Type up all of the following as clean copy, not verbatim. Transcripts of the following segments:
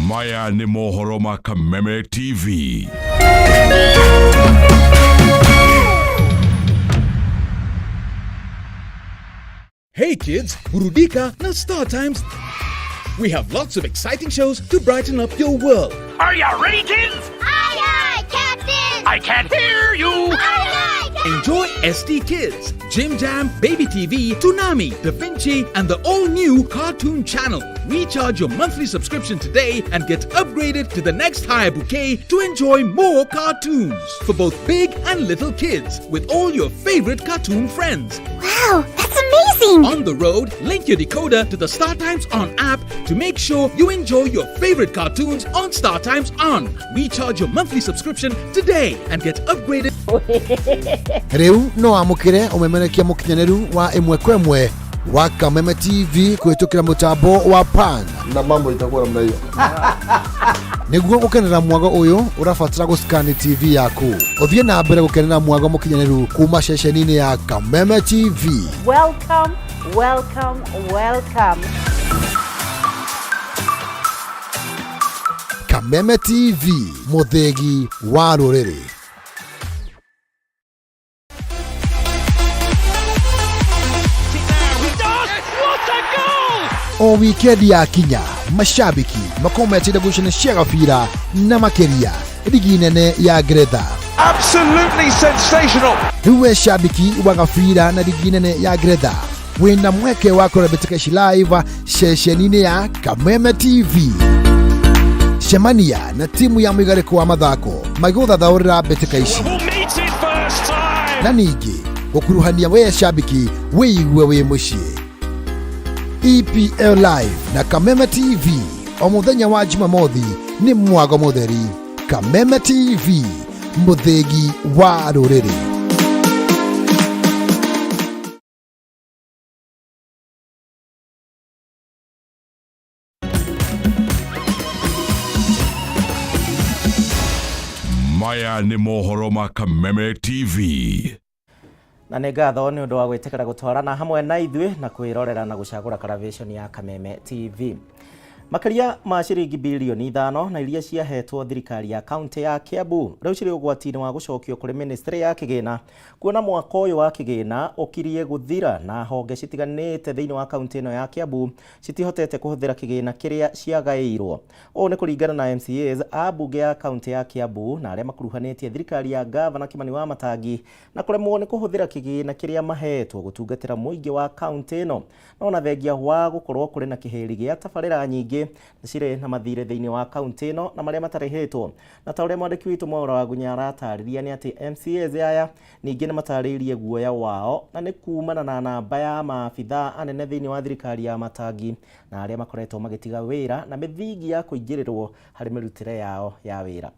Maya ni mohoro ma Kameme TV. Hey kids, burudika na Star Times. We have lots of exciting shows to brighten up your world. Are you ready, kids? Aye, aye, Captain! I can't hear you! Aye, aye, Captain! Enjoy SD Kids, Jim Jam, Baby TV, Toonami, Da Vinci, and the all-new Cartoon Channel. Recharge your monthly subscription today and get upgraded to the next higher bouquet to enjoy more cartoons for both big and little kids with all your favorite cartoon friends. Wow, that's amazing! On the road, link your decoder to the Star Times On app to make sure you enjoy your favorite cartoons on Star Times On. Recharge your monthly subscription today and get upgraded. Reu no amukire umemerekia mukinyaneru wa imwe kwemwe wa Kameme TV kuitukira mutambo wa pan na mambo itakuwa namna hiyo. Niguo gukenera mwago uyu urafatira guscan TV yaku. Uthie na mbere gukenera mwago mukinyaneru kuma ceceni-ini ya Kameme TV. Welcome, welcome, welcome. Kameme TV, muthegi wa ruriri. O weekend ya kinya, mashabiki makometire gucana cia gabira na makeria ligi nene ya Ngeretha. Absolutely sensational! Riwe shabiki wa gabira na ligi nene ya Ngeretha wina mweke wa kurebetika live ceceni-ini ya Kameme TV. Shemania na timu ya mwigariko wa mathako maguthathaurira mbitika ici na ningi gukuruhania we shabiki wiigue wi mucii. EPL Live na Kameme TV o muthenya wa Jumamothi ni mwago mutheri. Kameme TV, muthegi wa ruriri. Maya ni mohoro ma Kameme TV. Na nĩ ngatho nĩ ũndũ wa gwĩtĩkĩra gũtwarana hamwe na ithuĩ na kwĩrorera na gũcagũra karavishoni ya Kameme TV. Makĩria ma ciringi bilioni 5 na iria ciahetwo thirikari ya kaunti ya Kiambu rĩu cirĩ ũgwati-inĩ wa gũcokio kũrĩ ministry ya kĩgĩna kuona mwaka ũyũ wa kĩgĩna ũkirie gũthira na honge citiganĩte thĩinĩ wa kaunti ĩno ya Kiambu citihotete kũhũthĩra kĩgĩna kĩrĩa ciagaĩirwo. Ũũ nĩ kũringana na MCAs a bunge ya kaunti ya Kiambu na arĩa makuruhanĩtie thirikari ya Gavana Kimani wa Matangi na kũremwo nĩ kũhũthĩra kĩgĩna kĩrĩa mahetwo gũtungatĩra mũingĩ wa kaunti ĩno. No na thengia wa gũkorwo kũrĩ na kĩhĩri gĩa tabarĩra nyingĩ cirĩ na mathire thĩinĩ wa kaunti ĩno na marĩa matarĩhĩtwo. Na ta ũrĩa mwandĩki witũ Mwaura wa Gunya aratarĩria nĩ atĩ MCAs aya ningĩ nĩ matarĩirie guoya wao na nĩ kumana na namba ya maabitha anene thĩinĩ wa thirikari ya Matangi na arĩa makoretwo magĩtiga wĩra na mĩthingi ya kũingĩrĩrwo harĩ mĩrutĩre yao ya wĩra.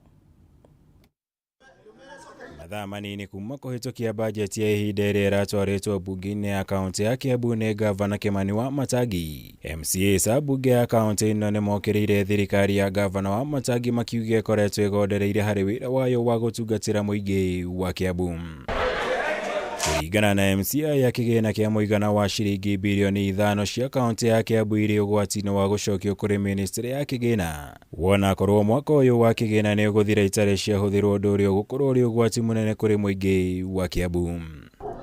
Mathaa manini kuma kũhĩtũkia bajeti ya ihinda ĩrĩa ĩratwarĩtwo bunge-inĩ ya kaunti ya Kiambu nĩ Gavana Kimani wa Matangi. MCAs a bunge ya kaunti ĩno nĩ mokĩrĩire thirikari ya Gavana wa Matangi makiuga ĩkoretwo ĩgondereire harĩ wĩra wayo wa gũtungatĩra mũingĩ wa Kiambu. Kũringana na MCA ya kĩgĩna kĩa mũigana wa ciringi bilioni 5 cia kaunti ya Kiambu irĩ ũgwati-inĩ wa gũcokio kũrĩ ministry ya kĩgĩna. Wona korwo mwaka ũyũ wa kĩgĩna nĩ ũgũthira itarĩ ciahũthĩrwo ũndũ ũrĩa ũgũkorwo ũrĩ ũgwati mũnene kũrĩ mũingĩ wa Kiambu.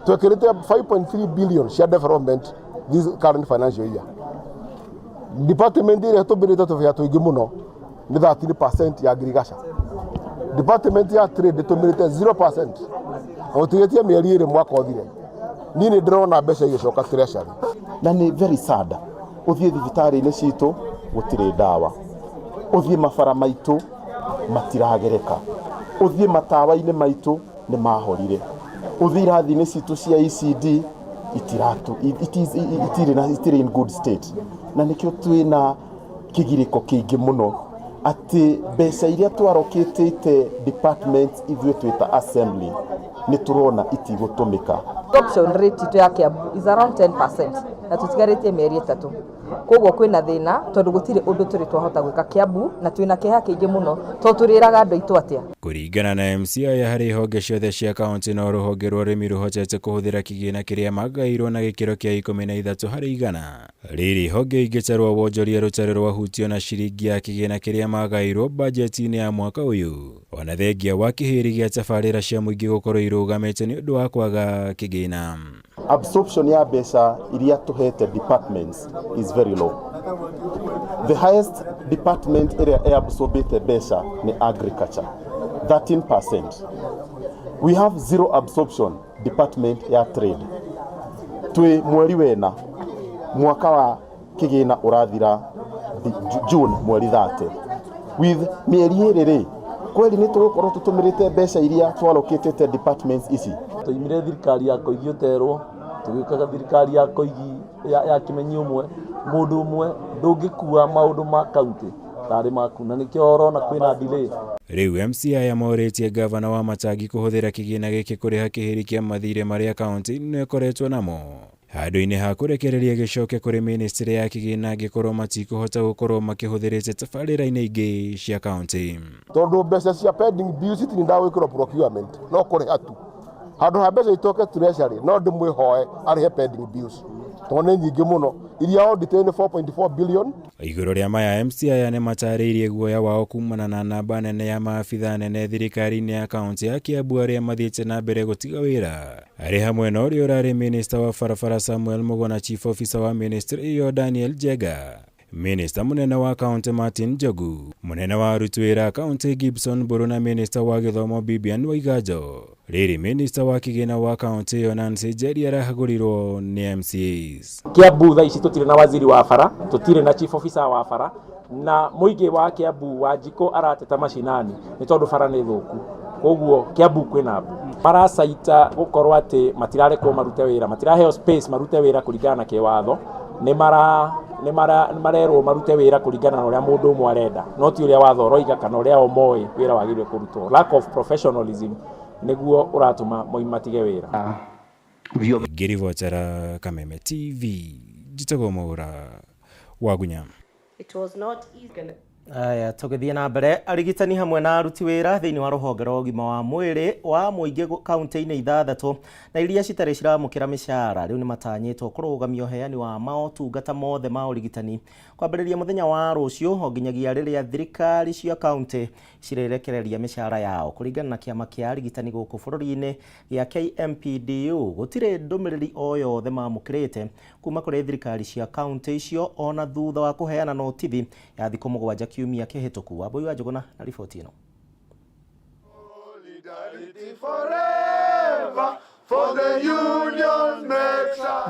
Twekĩrĩte 5.3 billion cia development this current financial year. Department ĩrĩa tũmbĩrĩte tũbĩa tũingĩ mũno nĩ 13% ya agriculture. Department ya trade tũmbĩrĩte 0%. Otigetie mĩeri ĩrĩ mwaka ũthire. Niĩ nĩ ndĩrona mbeca igĩcoka treasury. Na nĩ very sad. Ũthiĩ thibitarĩ-inĩ citũ gũtirĩ ndawa. Ũthiĩ mabara maitũ matiragereka. Ũthiĩ matawa-inĩ maitũ nĩ mahorire. Ũthiĩ irathi-inĩ citũ cia ECD itirĩ in good state. Na nĩkĩo twĩna kĩgirĩko kĩingĩ mũno atĩ mbeca iria twarokĩtĩte department ithuĩ twĩta assembly nĩ turona itigũtũmĩka. Adoption rate ya Kiambu is around 10% na tutigarĩtie mĩeri 3. koguo kwina thina tondu gutire undu turi twahota gwika Kiambu na twina kiha kiingi muno to turiraga andu itu atia. Kuringana na MCI hari honge ciothe cia kaunti no ruhonge rwa urimi ruhotete kuhuthira kigina kiria magairwo na gikiro kia 13% riri honge ingitarwo wonjoria rutare rwa hutio na ciringi ya kigina kiria magairwo bajeti-ini ya mwaka uyu ona thengia wa kihiri gia tabarira cia muingi gukorwo irugamite ni undu wa kwaga kigina. Absorption ya mbeca iria tuhete departments is very low. The highest department area absorbed mbeca ni agriculture, 13%. We have zero absorption department ya trade. Twi mweri wena mwaka wa kigina urathira June mweri 30 with mieri erere kweli ni tugukorwo tutumirite mbeca iria twallocated departments ici. Tuimire thirikari ya koigi uterwo tugikaga thirikari ya koigi ya kimenyi umwe mundu umwe ndungikua maundu ma county tari maku na nikio orona kwina delay. Riu MCI amoritie gavana wa Matagi kuhuthira kigina giki kuriha kihiri kia mathire maria county nekoretwo namo handu-ini ha kurekereria gicoke kuri ministry ya kigina gikorwo matikuhota gukorwo makihuthirite tabarira-ini ingi cia county tondu mbeca cia pending bills itinda gwikirwo procurement no kuriha tu handu ha mbeca itoke treasury no ndimwihoe arihe pending bills tone nyingi muno iria audited 4.4 billion. Iguru ria maya MCI ane matariirie guoya wao kumana na namba nene ya maabitha nene thirikari-ini ya kaunti ya Kiambu aria mathiite na mbere gutiga wira ari hamwe na uria urari minister wa barabara Samuel Mugo na chief officer wa ministry iyo Daniel Jega, minister munene wa kaunti Martin Njogu, munene wa aruti wira kaunti Gibson Mburu na minister wa githomo Bibian Waigajo. Riri minister wa kigina wa kaunti yo Nancy Njeri arahagurirwo ni MCAs. Kiambu tha ici tutire na waziri wa bara, tutire na chief officer wa bara na muingi wa Kiambu Wanjiko arateta mashinani ni tondu bara ni thuku. Koguo Kiambu kwina mbu maracaita gukorwo ati matirare ko marute wira, matiraheo space marute wira kuringana na kiwatho, ni marerwo marute wira kuringana na uria mundu umwe arenda, no ti uria watho roiga kana uria omoi wira wagirwe kurutwo. Lack of professionalism niguo uratuma moimatige wira. Ngirivotera Kameme TV jitago maura wagunya. It was not easy. Aya tugithie na mbere arigitani hamwe na aruti wira thiini wa ruhonge rwa ugima wa mwiri wa muingi kaunti-ini ithathatu na iria citari ciramukira mishara riu ni matanyitwo kurugamia uheani wa maotungata mothe ma urigitani kwambiriria muthenya wa rucio nginyagia riria thirikari cia kaunti cirerekereria mishara yao kuringana na kiama kia arigitani guku bururi-ini gia KMPDU. Gutire ndumiriri o yothe mamukirite kuma kuri thirikari cia kaunti icio ona thutha wa kuheana notithi ya thiku mugwanja kiumia kihituku. Waboi wa Njuguna na riboti ino.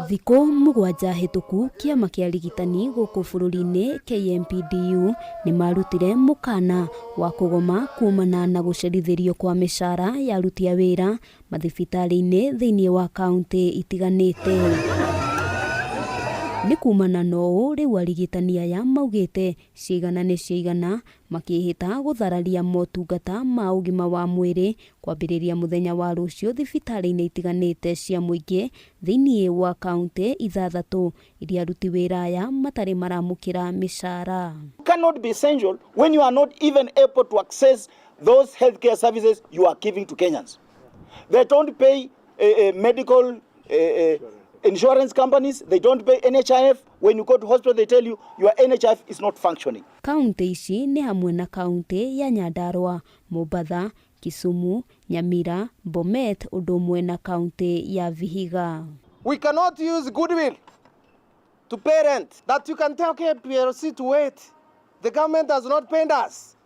Thiku mugwanja hituku kiama kia arigitani guku bururi-ini KMPDU ni marutire mukana wa kugoma kumana na gucerithirio kwa mishara ya aruti a wira mathibitari-ini thiini wa kaunti itiganite. Ni kumana no riu arigitani aya maugite cigana ni cigana makihita guthararia motungata ma ugima wa mwiri kwambiriria muthenya wa rucio thibitari-ini itiganite cia muingi thiini wa kaunti ithathatu iria aruti wira aya matari maramukira mishara. Cannot be essential when you are not even able to access those healthcare services you are giving to Kenyans. They don't pay medical insurance companies, they don't pay NHIF. When you go to hospital, they tell you your NHIF is not functioning. Kaunti ici ni hamwe na kaunti ya Nyandarua, Mombasa, Kisumu, Nyamira, Bomet, Udomwe na kaunti ya Vihiga. We cannot use goodwill to parent that you can tell KPLC to wait. The government has not paid us.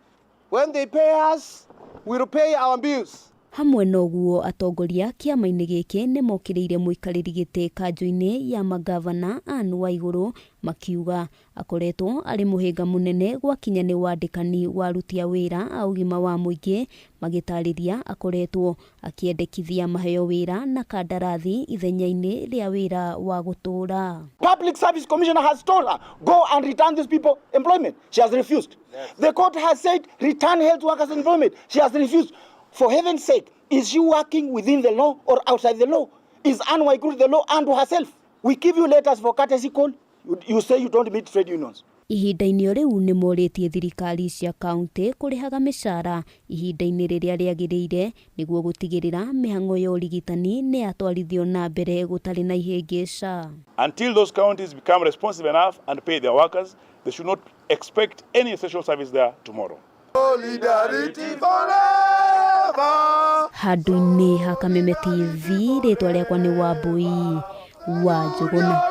When they pay us, we will pay our bills. Hamwe noguo atongoria kiama-ini giki ni mokiriire muikariri giti kanjo-ini ya magavana Anne Waiguru makiuga akoretwo ari muhinga munene gwakinya ni wandikani wa aruti a wira a ugima wa muingi magitariria akoretwo akiendekithia maheo wira na kandarathi ithenya-ini ria wira wa gutura. Public Service Commissioner has told her, go and return these people employment. She has refused. The court has said, return health workers employment. She has refused. For heaven's sake, is she working within the law or outside the law? Is Anne Waiguru the law unto herself? We give you letters for courtesy call. You say you don't meet trade unions. Ihinda-inĩ rĩu nĩ morĩtie thirikari cia kaunti kũrĩhaga mĩcara ihinda-inĩ rĩrĩa rĩagĩrĩire nĩguo gũtigĩrĩra mĩhang'o ya ũrigitani nĩ yatwarithio na mbere gũtarĩ na ihĩngĩca. Until those counties become responsive enough and pay their workers, they should not expect any essential service there tomorrow. Solidarity forever. Handũ-inĩ ha Kameme TV, rĩtwa rĩakwa nĩ Wambui wa Njũgũna.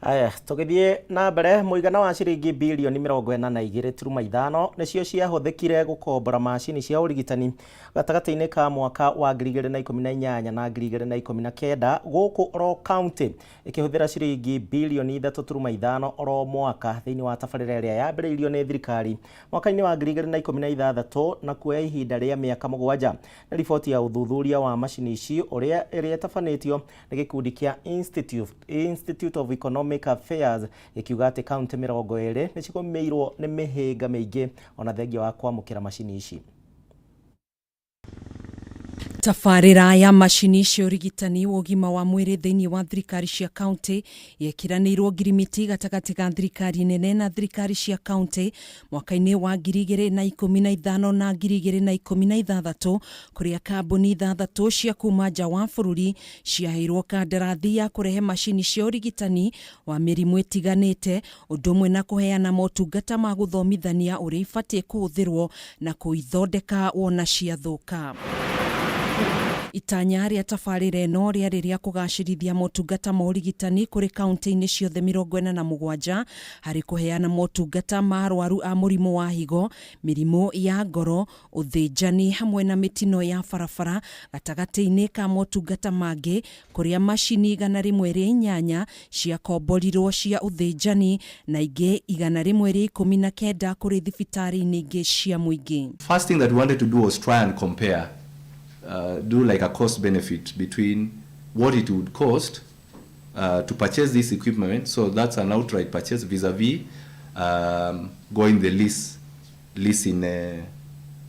Aya, tũgĩthiĩ na mbere, mũigana wa ciringi bilioni 42.5 nĩcio ciahũthĩkire gũkombora macini cia ũrigitani gatagatĩ-inĩ ka mwaka wa 2018 na 2019 gũkũ oro county ĩkĩhũthĩra ciringi bilioni 3.5 oro mwaka thĩinĩ wa tabarĩra ĩrĩa yambĩrĩirio nĩ thirikari mwaka-inĩ wa 2016 na kuoya ihinda rĩa mĩaka 7. Na riboti ya ũthuthuria wa macini ici ũrĩa ĩrĩtabanĩtio nĩ gĩkundi kĩa Institute of Economic Affairs ikiuga atĩ kaunti 20 nĩ cigũmĩirwo nĩ mĩhĩnga mĩingĩ ona thengia wa kwamũkĩra macini ici. Tabarĩra ya macini cia ũrigitani wa ũgima wa mwĩrĩ thĩinĩ wa thirikari cia kaunti yekiranĩirwo ngirimiti gatagatĩ ka thirikari nene na thirikari cia kaunti mwaka-inĩ wa 2015 na 2016 kũrĩa kambuni 6 cia kuma nja wa bũrũri ciaheirwo kandarathi ya kũrehe macini cia ũrigitani wa mĩrimũ ĩtiganĩte ũndũ ũmwe na kũheana motungata ma gũthomithania ũrĩa ibatiĩ kũhũthĩrwo na kũithondeka wona ciathũka. Itanya rĩa tabarĩra ĩno rĩarĩ rĩa kũgacĩrithia motungata ma ũrigitani kũrĩ kaunti-inĩ ciothe 47 harĩ kũheana motungata ma arwaru a mũrimũ wa higo, mĩrimũ ya ngoro, ũthĩnjani hamwe na mĩtino ya barabara gatagatĩ-inĩ ka motungata mangĩ kũrĩa macini 108 ciakomborirwo cia ũthĩnjani na ingĩ 119 kũrĩ thibitarĩ-inĩ ingĩ cia mũingĩ. First thing that we wanted to do was try and compare do like a cost benefit between what it would cost to purchase this equipment, so that's an outright purchase vis-a-vis going the leasing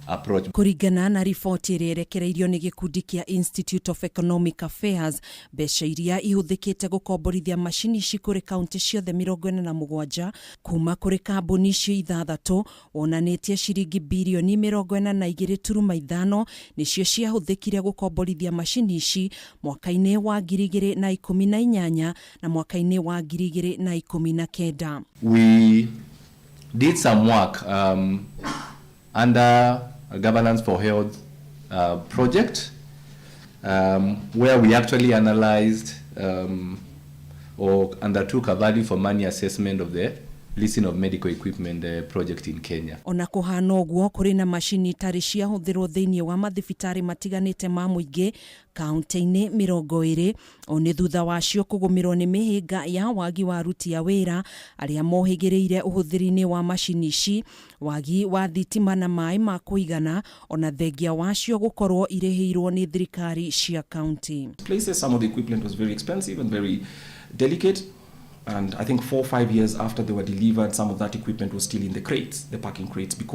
approach. Kũringana na riboti ĩrĩa ĩrekereirio nĩ gĩkundi kĩa Institute of Economic Affairs, mbeca iria ihũthĩkĩte gũkomborithia macini ici kũrĩ kaunti ciothe 47 kuma kũrĩ kambuni icio 6 wonanĩtie ciringi bilioni 42.5 nĩcio ciahũthĩkire gũkomborithia macini ici mwaka-inĩ wa 2018 na mwaka-inĩ wa 2019. We did some work under a Governance for Health project where we actually analyzed or undertook a value for money assessment of the leasing of medical equipment project in Kenya. Ona kũhana ũguo kũrĩ na macini itarĩ ciahũthĩrwo thĩinĩ wa mathibitarĩ matiganĩte ma mũingĩ kaunti-inĩ 20 one thutha wacio kũgũmĩrwo nĩ mĩhĩnga ya wagi wa aruti a wĩra arĩa mohĩgĩrĩire ũhũthĩri-inĩ wa macini ici, wagi wa thitima na maĩ ma kũigana ona thengia wacio gũkorwo irĩhĩirwo nĩ thirikari cia kaunti. Places some of the equipment was very expensive and very delicate. And I think 4 or 5 years after they were delivered, some of that equipment was still in the crates, the packing crates, because